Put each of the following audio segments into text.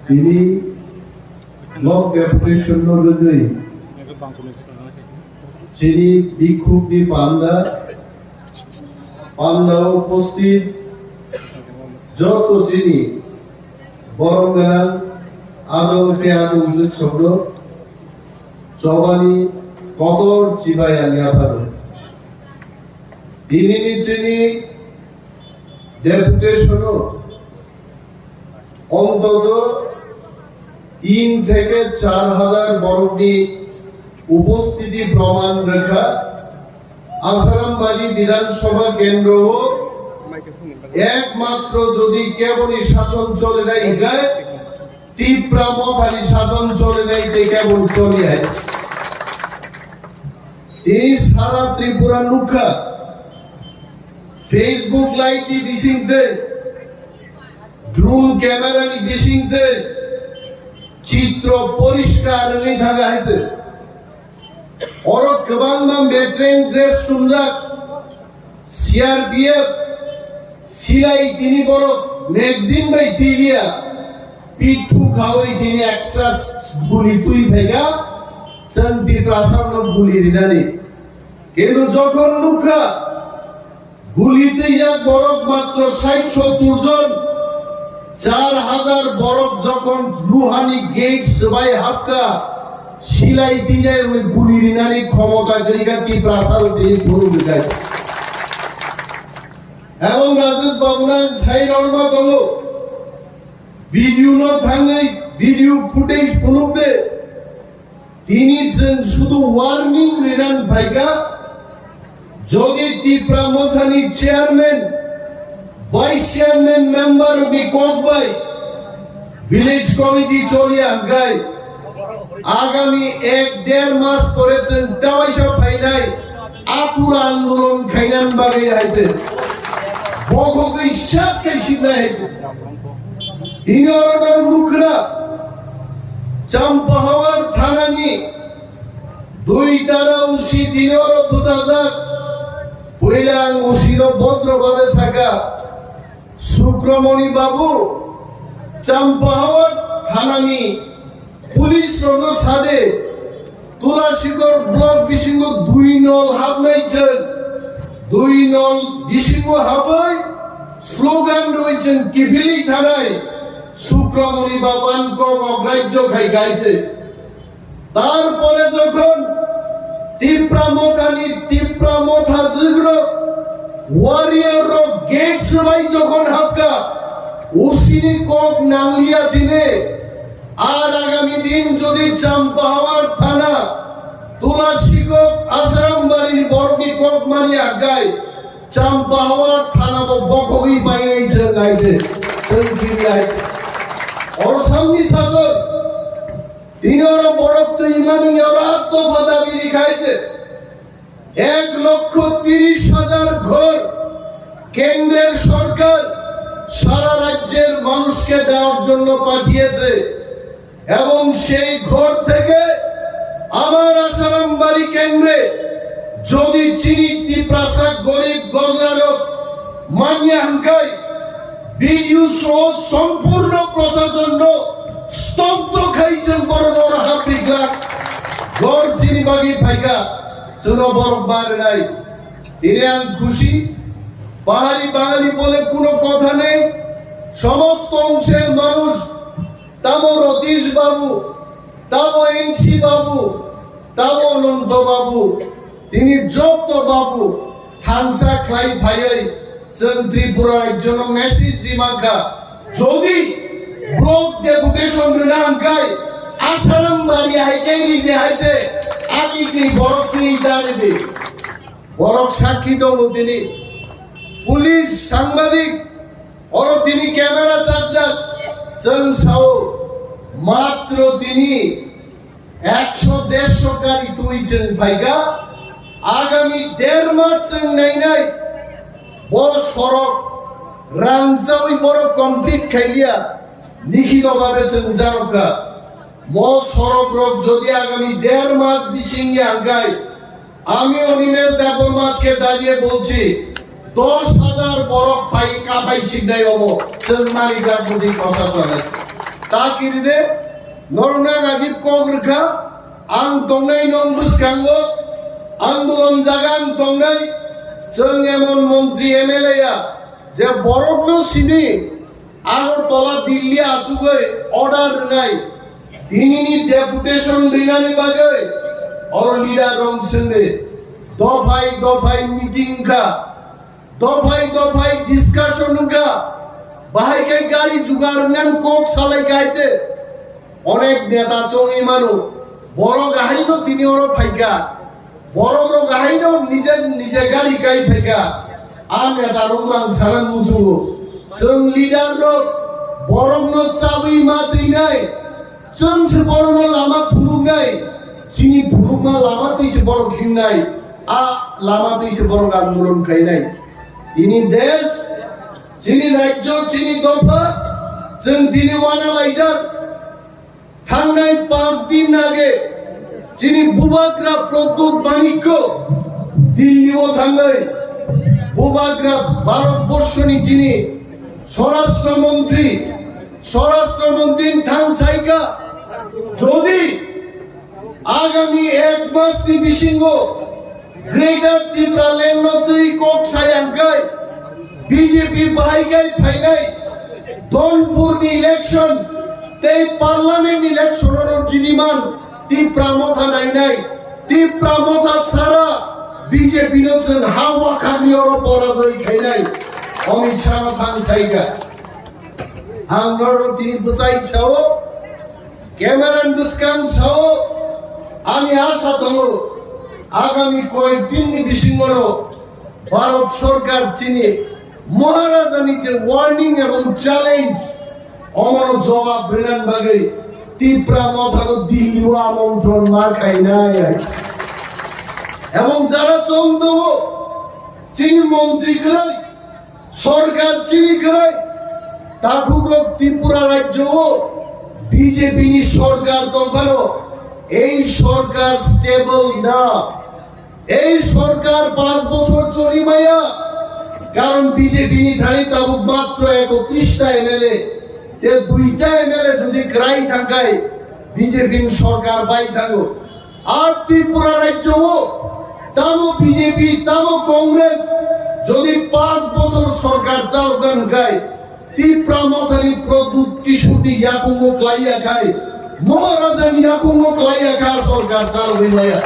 তিনি block deputation অনুযায়ী চিনি বিক্ষুব্ধি পান্দা উপস্থিত যত চিনি বরঙ্গান আদমকে আদম শব্দ চবানি কদর চিবাই আনিয়া ভালো তিনি চিনি ডেপুটেশন অন্তত 3 থেকে 4,000 বরফনি উপস্থিতি প্রমাণ রেখা আসারামবাড়ি বিধানসভা কেন্দ্র একমাত্র যদি কেবলই শাসন চলে নাই গায়ে ত্রিপুরা মথালি শাসন চলে নাই কেবল চলে যায় এই সারা ত্রিপুরা রুখা ফেসবুক লাইভটি বিশিংতে ড্রোন ক্যামেরা নি বিশিংতে চিত্র পরিষ্কার নেই থাকা হয়েছে और कबांगम बेट्रेन ड्रेस सुंदर सीआरपीएफ सिलाई दिनी बड़ो मैगजीन में दिलिया पिठू खाओई दिनी एक्स्ट्रा गुली तुई भेगा चंदी प्रासाद में गुली दिनानी কিন্তু যখন লুকা গুলিতে এক বরক মাত্র 60-70 জন 4000 বরক যখন রুহানি গেটস বাই হাক্কা সিলাই দিনের ওই গুলি রিনানি ক্ষমতা গরিগাতি প্রাসাদ দিয়ে পুরো বিদায় এবং রাজেশ বাবুরা সাই রণমা দলো ভিডিও ন থাঙ্গে ভিডিও ফুটেজ ফুনুবে তিনি শুধু ওয়ার্নিং রিনান ভাইকা যদি ত্রিপুরা মথানি চেয়ারম্যান ভাইস চেয়ারম্যান মেম্বার বি কোকবাই ভিলেজ কমিটি চলিয়া গায় আগামী 1-1.5 মাস করেছেন তাওয়াইসা ফাইনাই আতুরা আন্দোলন খাইনান বাগে আইছে বগকে ইচ্ছাস কাইছি না হইছে ইনরবার লুকরা চাম্পাহাওয়ার থানানি 2 তারা উসি দিনর প্রশাসক পয়লাং উসির ভদ্রভাবে সাকা শুক্রমণি বাবু চাম্পাহাওয়ার থানানি পুলিশ রণ সাদে তুলাশিগর ব্লক বিশিঙ্গ 2 নল হাবনাইছেন 2 নল বিশিঙ্গ হাবাই স্লোগান রয়েছেন কিভিলি থানায় শুক্রমণি বাবান অগ্রাহ্য খাই গাইছে তারপরে যখন ত্রিপুরা মথা জিগ্র ওয়ারিয়র গেট সবাই যখন হাবকা উসিনি কক নাংলিয়া দিনে আর আগামী দিন যদি চাম্পাহাওয়ার থানা তুলাশিগক আসারামবাড়ির বড়কি কক মারি আগায় চাম্পাহাওয়ার থানা তো বকবি বাইনাইছে গাইছে সেনকিলাই और সামনি শাসক তিনর বড়ত্ব ইমানি অরাত্ম পদাবি লিখাইছে 1,30,000 ঘর কেন্দ্রের সরকার সারা রাজ্যের মানুষকে দেওয়ার জন্য পাঠিয়েছে এবং সেই ঘর থেকে আমার আসারামবাড়ি কেন্দ্রে যদি চিনি প্রাসাদ গরিব গজরালক মানিয়া হাঙ্কাই ভিডিও সহ সম্পূর্ণ প্রশাসন স্তব্ধ খাইছেন বড় বড় হাতিকা ঘর চিনি বাগি ফাইকা চুনো বরবার নাই তিনি খুশি পাহাড়ি বাঙালি বলে কোনো কথা নেই সমস্ত অংশের মানুষ তামো রতীশ বাবু তামো এনসি বাবু তামো অনন্ত বাবু তিনি যত বাবু থানসা ক্লাই ভাইয়াই ত্রিপুরার একজন মেসেজ রিমাকা যদি ব্লক ডেপুটেশন রিনাঙ্কায় আসারামবাড়ি হাইকাই নিজে হাইছে আগে কি বরফ দাঁড়িয়ে বরফ সাক্ষী দল তিনি পুলিশ সাংবাদিক और তিনি ক্যামেরা চার্জার চংসাও মাত্র তিনি 100-150 গাড়ি তুইছেন ভাইগা আগামী 1.5 মাস নাই বড় সড়ক রাংজাউই বড় কমপ্লিট খাইয়া লিখিত ভাবে জানকা সড়ক রোগ যদি আগামী 1.5 মাস বিশিঙ্গে আগায় আমি অনিমেষ দেব মাছকে দাঁড়িয়ে বলছি 10,000 বরফ পাই কাবাই সিদ্ধাই হবো মালিকার প্রতি কথা চলে takirde nornang agib KOKBOROK ang tongnai nong buskango আন্দোলন জাগান tongnai जों एमन मन्त्री एमएलए जे बरफनो सिनि আগরতলা দিল্লি আসুগৈ অর্ডার নাই দিনিনি ডেপুটেশন দিনানি বাগে और লিডার রংসেনে দফাই দফাই মিটিং কা দফাই ডিসকাশন কা বাহাইকে গাড়ি জুগাড় নেন কোক সালাই গাইছে অনেক নেতা চঙি মানু বড় গাহাইনো তিনি ওর ফাইকা বড় গাহাইনো নিজে গাড়ি গাই ফাইকা আর নেতা রুমাং সারান মুজুগো जों लिडार लोग बरफ नो चाबी माती नहीं जों से बरफ नो लामा फुलुक नहीं चीनी फुलुक मा लामा ती से बरफ खिन नहीं आ लामा ती से बरफ आंदोलन कहीं नहीं चीनी देश चीनी राज्य चीनी दफा जों दिने वाना लाइजर थांनाय 5 दिन आगे चीनी बुबाग्रा प्रद्युत मानिक्य दिल्ली वो थांनाय बुबाग्रा भारतबर्षनी चीनी স্বরাষ্ট্রমন্ত্রী থাংসাইকা যদি আগামী 1 মাস বিশিঙ্গ গ্রেটার ত্রিপুরা লেননতই কোকসায়াঙ্কাই বিজেপি বাহাইকাই ফাইনাই দনপুরনি ইলেকশন তেই পার্লামেন্ট ইলেকশনের জিনিমান ত্রিপুরা মথা নাই ত্রিপুরা মথা ছাড়া বিজেপি নছেন হাওয়া খাগলিওর পরাজয় খাইনাই অমিত শাহ থাংসাইকা হাংনর তিনি বুঝাই ছাও ক্যামেরান বুসকান ছাও আমি আশা দল আগামী কয়েকদিন বিশিঙ্গর ভারত সরকার চিনি মহারাজানি যে ওয়ার্নিং এবং চ্যালেঞ্জ অমর জবাব বিধান ভাগে ত্রিপুরা মথানো দিল্লি আমন্ত্রণ না খাই নাই এবং যারা চন্দ চিনি মন্ত্রী করে সরকার চিনি করে তাকুরক ত্রিপুরা রাজ্য বিজেপি সরকার তখন এই সরকার স্টেবল না এই সরকার 5 বছর চলি মায়া কারণ বিজেপি ঠানি তাবু মাত্র 31টা এমএলএ তে 2টা এমএলএ যদি ক্রাই থাকায় বিজেপি সরকার বাই থাকো আর ত্রিপুরা রাজ্য তামো বিজেপি তামো কংগ্রেস যদি 5 বছর সরকার চালকান গায় ত্রিপুরা মথানি প্রদ্যুৎ কিশোরী ইয়াকুঙ্গ ক্লাইয়া খায় মহারাজা ইয়াকুঙ্গ ক্লাইয়া খায় সরকার চাল হইয়া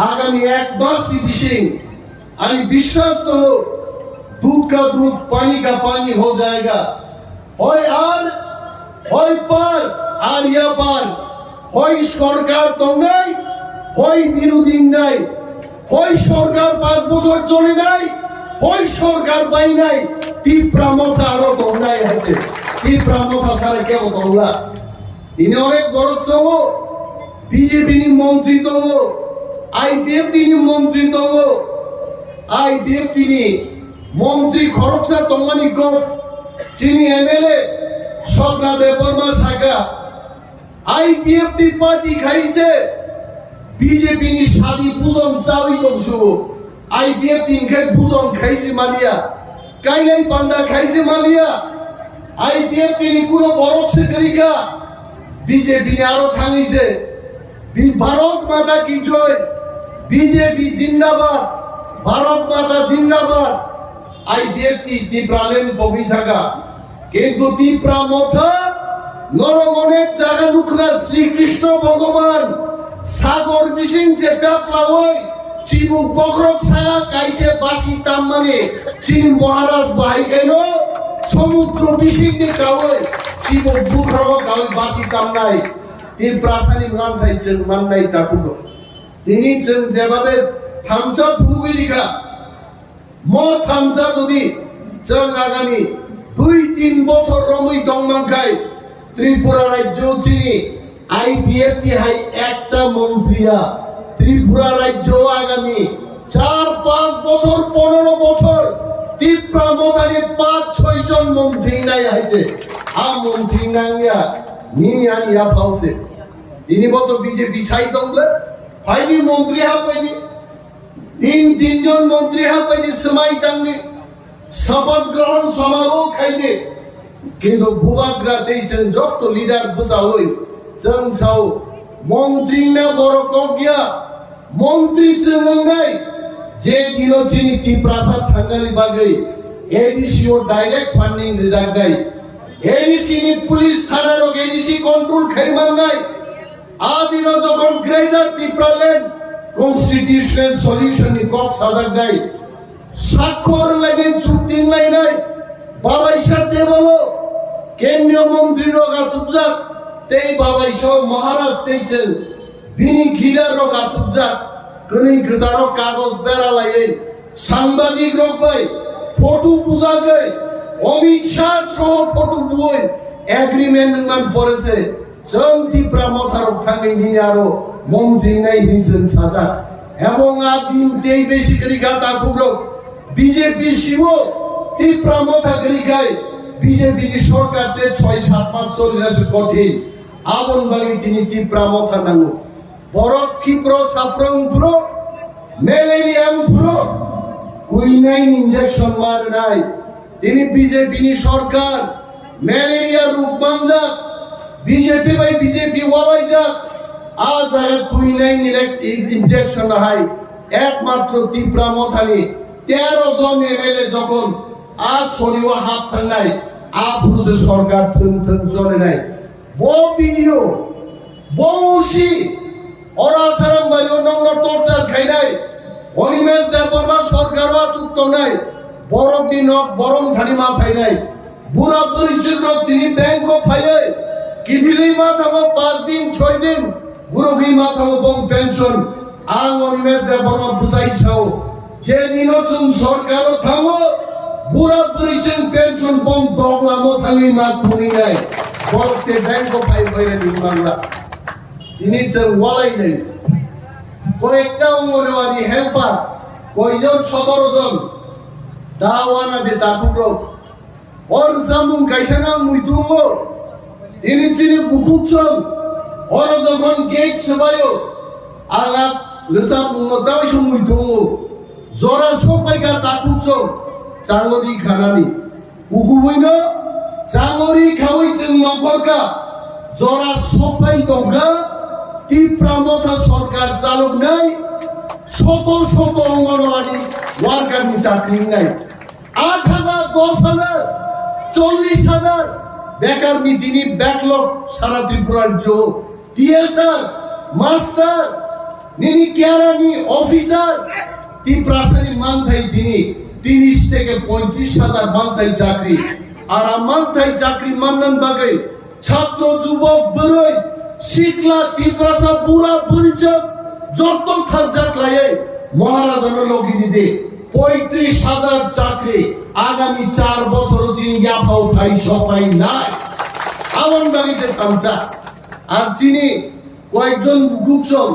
আগামী 1 মাস বিশিং আমি বিশ্বাস করো दूध का दूध पानी का पानी हो जाएगा হয় আর হয় পার আর ইয়া পার হয় সরকার তো নাই হয় বিরোধী নাই হয় সরকার 5 বছর চলে নাই হয় সরকার পাই নাই ত্রিপুরা মথা আরো তো নাই আছে ত্রিপুরা মথা সারে কেউ তোমরা তিনি অনেক বড় চব বিজেপি নি মন্ত্রী তো আইপিএফ নি মন্ত্রী তো আইপিএফ তিনি মন্ত্রী খরচা তমানি কো চিনি এমএলএ সবনা দেবর্মা সাগা আইপিএফ টি পার্টি খাইছে বিজেপি নি শাদি পূজন চাউই দংশু আইপিএফ টি ইনকে পূজন খাইছে মালিয়া কাইলাই পান্ডা খাইছে মালিয়া আইপিএফ টি নি কোনো বড় সেক্রেটারিকা বিজেপি নি আরো থানিছে ভারত মাতা কি জয় বিজেপি জিন্দাবাদ ভারত মাতা জিন্দাবাদ আইপিএফ টি ত্রিপুরালেন পবি থাকা কিন্তু ত্রিপুরা মথা নরমনের জায়গা লুকনা শ্রীকৃষ্ণ ভগবান সাগর বিশিং যে কাপলাওই চিবু বকরক ছায়া কাইছে বাসি তাম মানে চিন মহারাজ বাই গেল সমুদ্র বিশিং নে কাওই চিবু বুকরক কাল বাসি তাম নাই ত্রিপুরা সানি মান থাইছেন মান নাই তাকুটো তিনি যেভাবে থামসা ফুলগুই লিখা মো থামসা যদি जों আগামী 2-3 বছর রমই দংমানখাই ত্রিপুরা রাজ্য চিনি আইপিএফ টি হাই একটা মন্ত্রীয়া ত্রিপুরা রাজ্য আগামী 4-5 বছর 15 বছর ত্রিপুরা মথানি 5-6 জন মন্ত্রী নাই আইছে আ মন্ত্রী নাঙ্গিয়া নিনি আনিয়া ফাউসে ইনি বতো বিজেপি ছাই দংলে ফাইনি মন্ত্রী হাপাইনি 3 জন মন্ত্রী হাপাইনি সমাই টাঙ্গি শপথ গ্রহণ সমারোহ খাইছে কিন্তু বুবাগ্রা তেইছেন যত লিডার বুঝাওই जों साव मंत्री ना बड़ो कगिया मंत्री चंगाई जे दिनो चिनी ती प्रासाद थांगाली बागै एडीसीओ डायरेक्ट फंडिंग रिजार्व गाई एडीसी नि पुलिस थाना रो एडीसी कंट्रोल खाइमान गाई आ दिनो जखन greater Tripura land constitutional solution नि कक साजा गाई স্বাক্ষর লাগে চুক্তি নাই বাবাই সাথে বলো কেন্দ্রীয় মন্ত্রী রোগা সুবজাক তেই বাবাই সহ মহারাজ তেইছেন বিনি ঘিরা রোগা সুবজাক কনি গজারো কাগজ বেরালায়ে সাংবাদিক রকবাই ফটো পূজা গই অমিত শাহ সহ ফটো বুই এগ্রিমেন্ট মান পড়েছে জন্তি প্রামথার থাকি নিয়ারো মন্ত্রী নাই হিসেন সাজা এবং আদিন তেই বেশি করি গাতা কুগ্রো বিজেপি শিব ত্রিপুরা মথাগরিকায় বিজেপি সরকারতে ৬-৭ মাস চলে আসে কঠিন আমন বাগি তিনি ত্রিপুরা মথা নাঙ্গো বরক ক্ষিপ্র সাপ্রংপুর ম্যালেরিয়াম পুরো কুইনাইন ইনজেকশন মার নাই তিনি বিজেপি সরকার ম্যালেরিয়া রূপ বান্ধা বিজেপি বাই বিজেপি ওয়ালাই যাক আজ কুইনাইন ইনজেকশন হাই একমাত্র ত্রিপুরা মথানি 13 জন এমএলএ যখন আজ শরীয় হাত থাঙ্গাই আপনি সরকার থন চলে নাই বড় ভিডিও বড়সি ওরা সারাম বাড়ি নম্বর টর্চার খাই নাই অনিমেষ দেববা সরকার চুক্ত নাই বড় দিন বরং খানি মা ফাই নাই বুড়া পরিচিত তিনি ব্যাংক ফাইয়ে কিভিলি মা থামো 5 দিন 6 দিন গুরুভি মা থামো বং পেনশন আং অনিমেষ দেববা বুঝাই ছাও যে দিনচুন সরকার থামো বুড়া পরিচন পেনশন বং দগলা মথালি মা খুনি নাই বলতে ব্যাংক ফাই হইরে দিন বাংলা তিনি যে ওয়ালাই নেই কয়েকটা অঙ্গনওয়াড়ি হেল্পার কয়জন 17 জন দাওয়ানা দে তাকুরো ওর জামুন কাইসানা মুইতুঙ্গো তিনি চিনি বুকুচন ওর যখন গেট সবাইও আলাপ লেসা মুদাই মুইতুঙ্গো জরা সবাইকা তাকুচো চাঙ্গরি খানানি উগুবইনো চাঙ্গরি খাওই जों নকরকা জরা সবাই দঙ্গা ত্রিপুরা মথা সরকার চালক নাই শত শত অঙ্গনওয়াড়ি ওয়ার্কার চাকরি নাই 8,000 10,000 40,000 বেকার তিনি ব্যাকলগ সারা ত্রিপুরার জো টিএসআর মাস্টার নিনি কেরানি অফিসার ত্রিপুরাসানি মানথাই তিনি 30 থেকে 35,000 মানথাই চাকরি আর মানথাই চাকরি মাননান বাগে ছাত্র যুবক বড়ই শিখলা ত্রিপুরাসা পুরা পরিচয় যত থারজাক লায়ে মহারাজার লগিনি দে 35,000 চাকরি আগামী 4 বছর চিনি ইয়াফাও খাই সবাই নাই আমন বাগিতে থামচা আর চিনি কয়েকজন বুকুচন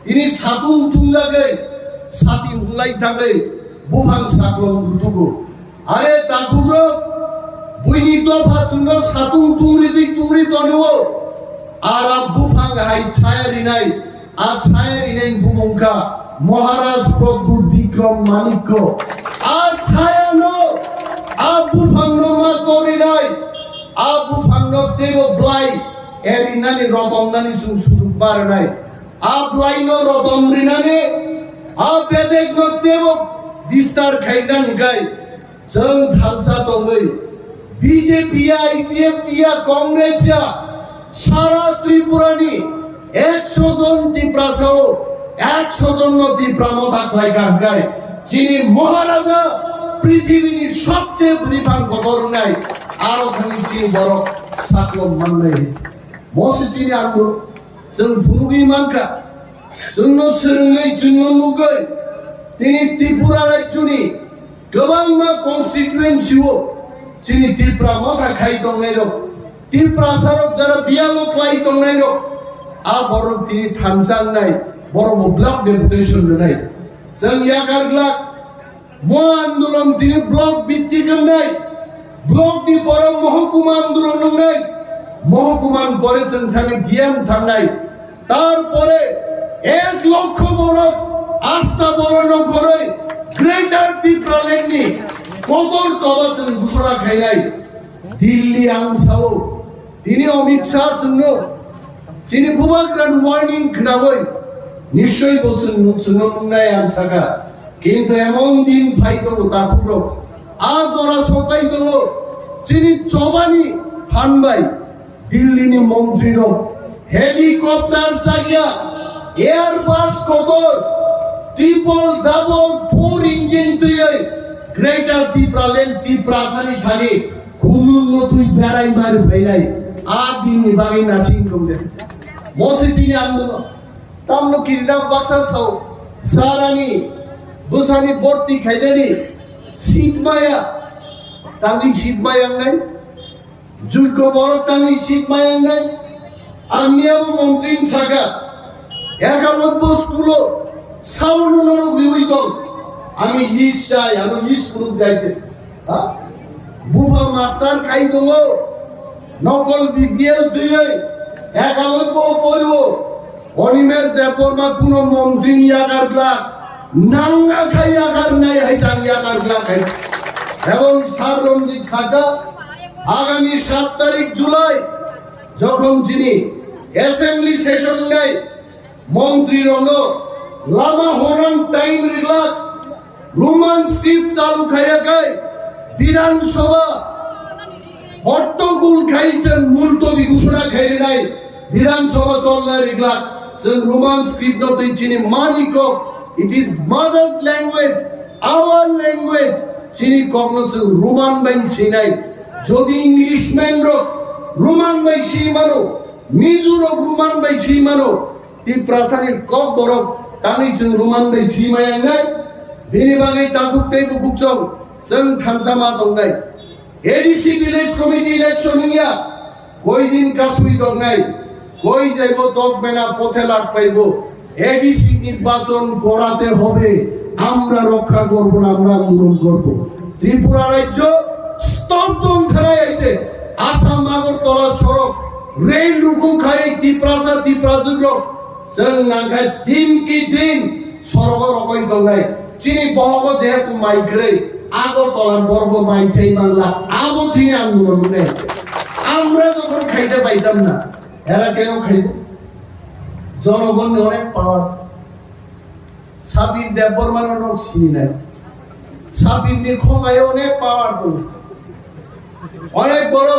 তিনি সাতুন তুঙ্গাগে সাতি হুলাই থাকে বুভাং সাকলং গুতুগো আরে তাকুরো বুইনি দফা সুন্দর সাতুন তুমরি দিক তুমরি তনিও আর বুভাং হাই ছায়ারি নাই আর ছায়ারি নাই বুবুঙ্কা মহারাজ প্রভু বিক্রম মানিক্য আর ছায়ানো বুভাংনো মা তরি নাই বুভাংনো দেব ব্লাই এরিনানি রতনদানি সুসুদু পার নাই ব্লাইনো রতনরিনানি বেদেগনো দেব বিস্তার খাইনান গাই जों थांसा दंगै বিজেপি আইপিএফ টিয়া কংগ্রেসিয়া সারা ত্রিপুরানি 100 জন ত্রিপুরাসাও 100 জন ত্রিপুরা মথা খাইগান গাই যিনি মহারাজা পৃথিবীর সবচেয়ে বুদ্ধিমান কদর নাই আর ওখানে যিনি বড় সাকলম মাননাই মসি যিনি আনলো जों ভুগি মানকা জন্য সরঙ্গই জন্য মুগই তিনি ত্রিপুরা রাজ্যনি गोबां मा कन्स्टिट्युएन्सिओ যিনি ত্রিপুরা মথা খাই দंनाय रक ত্রিপুরা সারক যারা বিয়ালো ক্লাই দंनाय रक বড় তিনি থানসাং নাই বড় ব্লক ডেপুটেশন নাই जों यागारग्लाक ম আন্দোলন তিনি ব্লক ভিত্তিক নাই ব্লক দি বড় মহকুমা আন্দোলন নাই মহকুমান করেছেন থানে ডিএম থানাই তারপরে 1 লক্ষ বড় আস্থা বরণ করে গ্রেটার ত্রিপুরা ল্যান্ডনি কতল চলাচল ঘোষণা খাই নাই দিল্লি আনসাও তিনি অমিত শাহ জন্য তিনি খুবাগ্রান ওয়ার্নিং খাবই নিশ্চয়ই বলছেন শুনুনাই আনসাকা কিন্তু এমন দিন ভাই তো তারপর আজ ওরা সবাই তো তিনি চবানি থানবাই দিল্লিনি মন্ত্রীর হেলিকপ্টার জাগিয়া এয়ারবাস কবর ট্রিপল ডাবল 4 ইঞ্জিন তুই গ্রেটার ত্রিপুরালেন ত্রিপুরাসানি খালি খুমুন্ন তুই বেড়াই মার ভাইলাই আর দিন বাগে নাসিং কমলে মসে চিনি আন্দোলন তামলো কিরনা বাক্সা সাও সারানি বুসানি বর্তি খাইলানি শীতমায়া তাঙ্গি শীতমায়া নাই যোগ্য বড় তাঙ্গি শীতমায়া নাই আর নিয়ম মন্ত্রী থাকা 91 স্কুল সাবনুনর বিবিত আমি লিস্ট চাই আমি লিস্ট প্রুফ দিতে বুফা মাস্টার খাই দङ নকল বিবিএল দিয়ে 91 পড়ব অনিমেষ দেববর্মা কোন মন্ত্রী ইয়াকার গ্লা নাঙ্গা খাই আকার নাই হাই চাঙ্গিয়া কার গ্লা খাই এবং স্যার রঞ্জিত সাগা আগামী 7 তারিখ জুলাই যখন যিনি অ্যাসেম্বলি সেশন নেয় মন্ত্রী রণ লামা হরন টাইম রিলাক রোমান স্ক্রিপ্ট চালু খাইয়া গায় বিধানসভা হট্টগোল খাইছেন মুলতবি ঘোষণা খাইরে নাই বিধানসভা চলনা রিলাক যেন রোমান স্ক্রিপ্ট নতে চিনি মানিক it is mother's language our language চিনি কগনস রোমান বাই চিনাই যদি ইংলিশম্যান রোমান বাই চিমানো মিজুর রোমান বাই চিমানো ত্রিপুরাসানি KOKBOROK তানি जों রোমান বাই চিমায়া নাই बेनि बागै ताकुकते बुकुकजों जों थांजामा दंनाय एडिसि विलेज कमिटि इलेक्शन निया कय दिन कासुइ दंनाय कय जायबो दगमेना पथे लागबायबो एडिसि নির্বাচন করাতে হবে আমরা রক্ষা করব না আমরা আন্দোলন করব ত্রিপুরা রাজ্য স্তব্ধন ফেলাই আইছে আসাম আগরতলা সড়ক রেল রুকু খাই ত্রিপুরাসা ত্রিপুরাজুগ্র जों नांगाय दिन की दिन সরগর অকই দंनाय চিনি বহব যেহেতু মাইগ্রে আগরতলার বর্ব মাইছাই বাংলা আবো চিনি আন্দোলন নেই আমরা যখন খাইতে পাইতাম না এরা কেন খাইব জনগণ অনেক পাওয়ার সাবির দেববর্মার লোক চিনি নাই সাবির দিয়ে খোঁচায় অনেক পাওয়ার দল অনেক বড়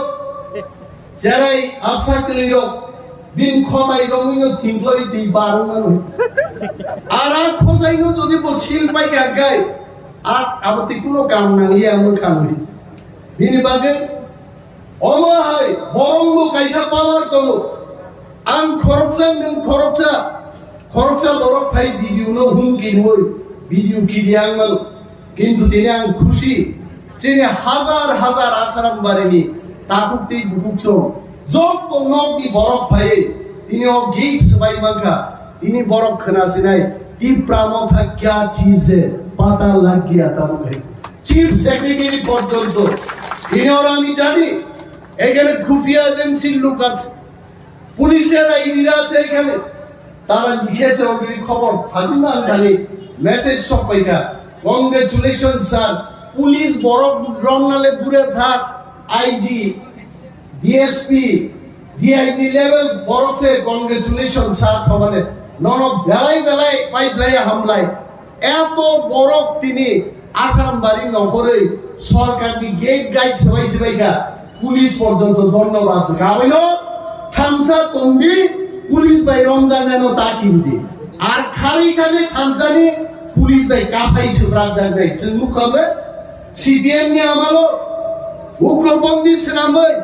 যারাই আফসা কলির দিন খোঁচাই রঙিন থিংলই দি বারো আর খোঁচাইন যদি শিল পাই গায় আর আবতি কোনো কাম না নিয়ে আমার কাম হয়েছে বিনি বাদে অমাহাই বরঙ্গ কাইসা পাওয়ার দল আং খরচা নং খরচা দরক ফাই ভিডিও ন হুমকি হই ভিডিও কিরি আঙ্গাল কিন্তু তিনি আং খুশি তিনি হাজার হাজার আসারাম বাড়িনি তাকুকতেই বুকুকছ যত নবি বরফ ভাই তিনি গীত সবাই মাখা তিনি বরফ খানাসিনাই ত্রিপুরা क्या चीज है पता लग गया तब চিফ সেক্রেটারি পর্যন্ত তিনি আর আমি জানি এখানে খুফিয়া এজেন্সির লোক আছে পুলিশের আইডিরা আছে এখানে তারা লিখেছে ওই খবর হাজিনা জানি মেসেজ সব পাইকা কংগ্রেচুলেশন স্যার পুলিশ বরফ রমনালে দূরে থাক আইজি ডিএসপি ডিআইজি লেভেল বড়ছে কংগ্রেচুলেশন স্যার সমানে নন বেলায় পাইপলাই হামলায় এত বড় তিনি আসাম বাড়ি নগরে সরকারি গেট গাইড সবাইকা পুলিশ পর্যন্ত ধন্যবাদ গাবিল থামসা তঙ্গি পুলিশ ভাই রমজান এনো তা কিনতে আর খালি থামসানি পুলিশ ভাই কাপাই সুব্রাজ যাই চিন্মুখ হবে সিবিএম নিয়ে আমারও উগ্রপন্থী সেনাময়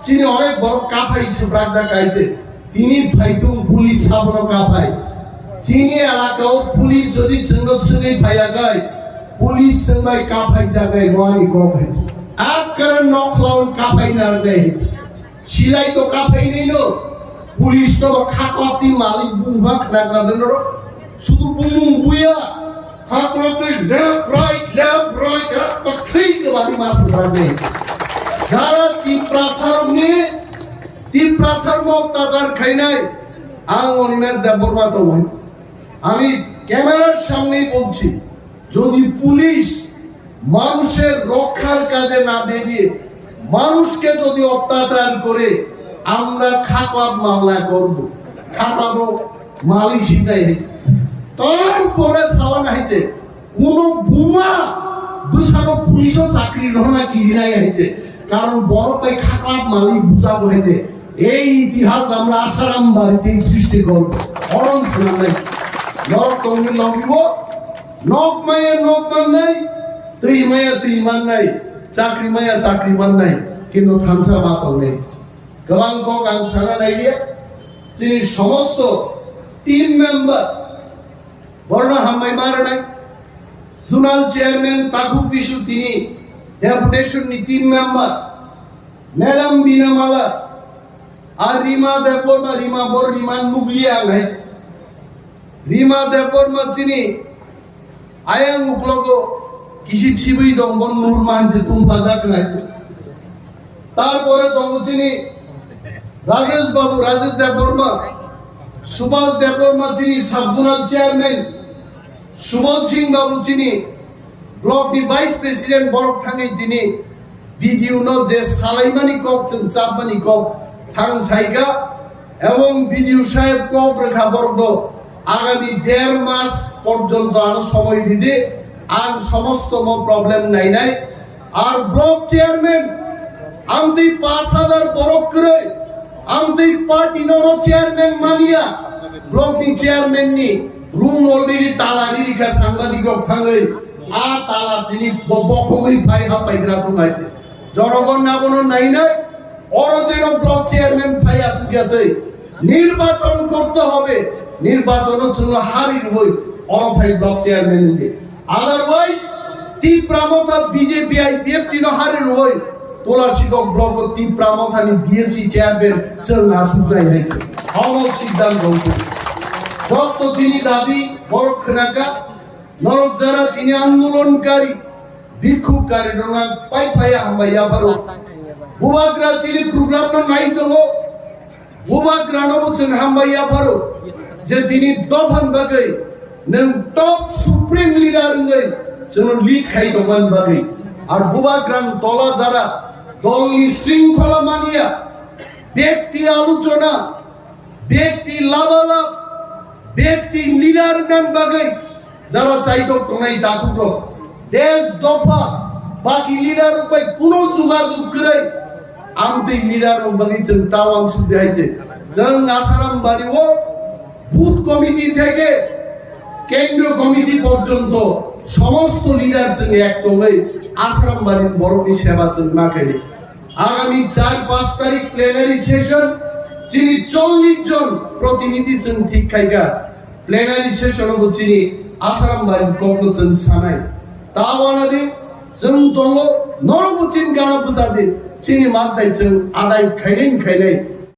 চিনি অনেক বড় কাপাই সুব্রাজ গাইছে তিনি ভাইতুম পুলিশ সাবন কাপাই চিনি এলাকাও পুলিশ যদি চন্দ্রশ্রী ভাইয়া গায় পুলিশ সঙ্গে কাপাই জায়গায় নয় গভাই আর কারণ নখলাউন কাপাই না দেয় সিলাই তো কাপাই নেই নো পুলিশ তো খাকলাতি মালিক বুমা খানা দেন শুধু বুম বুয়া খাকলাতি লেফট রাইট তো ঠিক বাড়ি মাস রাখবে যারা ত্রিপ্রাসার মক্তাজার খাইনাই আং অনিমেষ দেববর্মা তো আমি ক্যামেরার সামনেই বলছি যদি পুলিশ মানুষের রক্ষার কাজে না বেরিয়ে মানুষকে যদি অত্যাচার করে আমরা খাপাব মামলা করব খাপাবো মালি শিখাই হয়েছে তারপরে সাওয়ান হয়েছে কোন বুমা দুশানো পুলিশও চাকরি রহনা কিনাই হয়েছে কারণ বড় পাই খাপাব মালি বুঝাবো হয়েছে এই ইতিহাস আমরা আসারাম বাড়িতে সৃষ্টি করবো অরণ শোনা নাই নক তুমি লঙ্গিব নক মায়ের নক মান নাই তুই মায়া তুই মান নাই চাকরি মায়া চাকরি মান নাই কিন্তু থানসা মাতাও নেই গবাং কক আং সানা নাই দিয়ে যিনি সমস্ত টিম মেম্বার বর্ণ হাম্মাই মার নাই জোনাল চেয়ারম্যান পাখু বিশু তিনি ডেপুটেশন নি টিম মেম্বার ম্যাডাম বিনামালা আর রিমা দেববর্মা রিমা বড় রিমা নুগলিয়া নাই রিমা দেববর্মা যিনি আয়াং উকলগ কিসিব সিবই দং বন নূর মানছে তুমপা যাক নাই তারপরে দং যিনি রাজেশ বাবু রাজেশ দেববর্মা সুভাষ দেববর্মা যিনি sub zonal chairman Subodh Singh বাবু যিনি ব্লক দি ভাইস প্রেসিডেন্ট বরক থাঙ্গি তিনি বিডিও ন যে সালাইমানি কক চাপমানি কক থাং সাইগা এবং বিডিও সাহেব কক রেখা বর্গ আগামী 1.5 মাস পর্যন্ত আরো সময় দিতে আর সমস্ত প্রবলেম নাই নাই আর ব্লক চেয়ারম্যান আমতি 5000 বরক করে আমতি পার্টি নর চেয়ারম্যান মানিয়া ব্লক দি চেয়ারম্যান নি রুম অলরেডি তালা রিখা সাংবাদিক থাঙ্গে আ তালা তিনি বকবই ফাই হাপাইরা তো গাইছে জনগণ না বনো নাই নাই অরজেন ব্লক চেয়ারম্যান ফাই আছে গিয়াতে নির্বাচন করতে হবে নির্বাচনের জন্য হারির হই অরফাই ব্লক চেয়ারম্যান কে আদারওয়াইজ তীব্রামতা বিজেপি আইপিএফ তিন হারির হই তোলা শিকক ব্লক তীব্রামতানি বিএসসি চেয়ারম্যান চল না সুগাই হয়েছে আমল সিদ্ধান্ত যত যিনি দাবি বরক্ষনাকা নরক যারা তিনি আন্দোলনকারী বিক্ষোভকারী রঙা পাই পাই হামবাইয়া পারো বুবাগ্রা চিনি প্রোগ্রাম নাই তো বুবাগ্রা নবচন হামবাইয়া পারো যে তিনি দফান বাগৈ নং টপ সুপ্রিম লিডার নই যেন লিড খাই দফান বাগৈ আর বুবাগ্রান তলা যারা দলনি শৃঙ্খলা মানিয়া ব্যক্তি আলোচনা ব্যক্তি লাভালাভ ব্যক্তি লিডার গান বাগৈ যারা চাইতো তোনাই দাকুটো দেশ দফা বাকি লিডার উপায় কোন যোগাযোগ করে আমতে লিডার বাগৈ চিন্তাওয়ান সুদে আইতে জং আসারাম বাড়িও বুথ কমিটি থেকে কেন্দ্রীয় কমিটি পর্যন্ত সমস্ত লিডার সঙ্গে একতলে আসারাম বাড়ির বড়মি সেবা না করে আগামী 4-5 তারিখ প্লেনারি সেশন যিনি 40 জন প্রতিনিধি ঠিক খাইকা প্লেনারি সেশন চিনি আসারাম বাড়ির কর্মচন সানাই তাওয়ানাদি जों दङ नरबुचिन गाना बुसादि चिनि मात दाइचों आदाय खाइलें खाइलें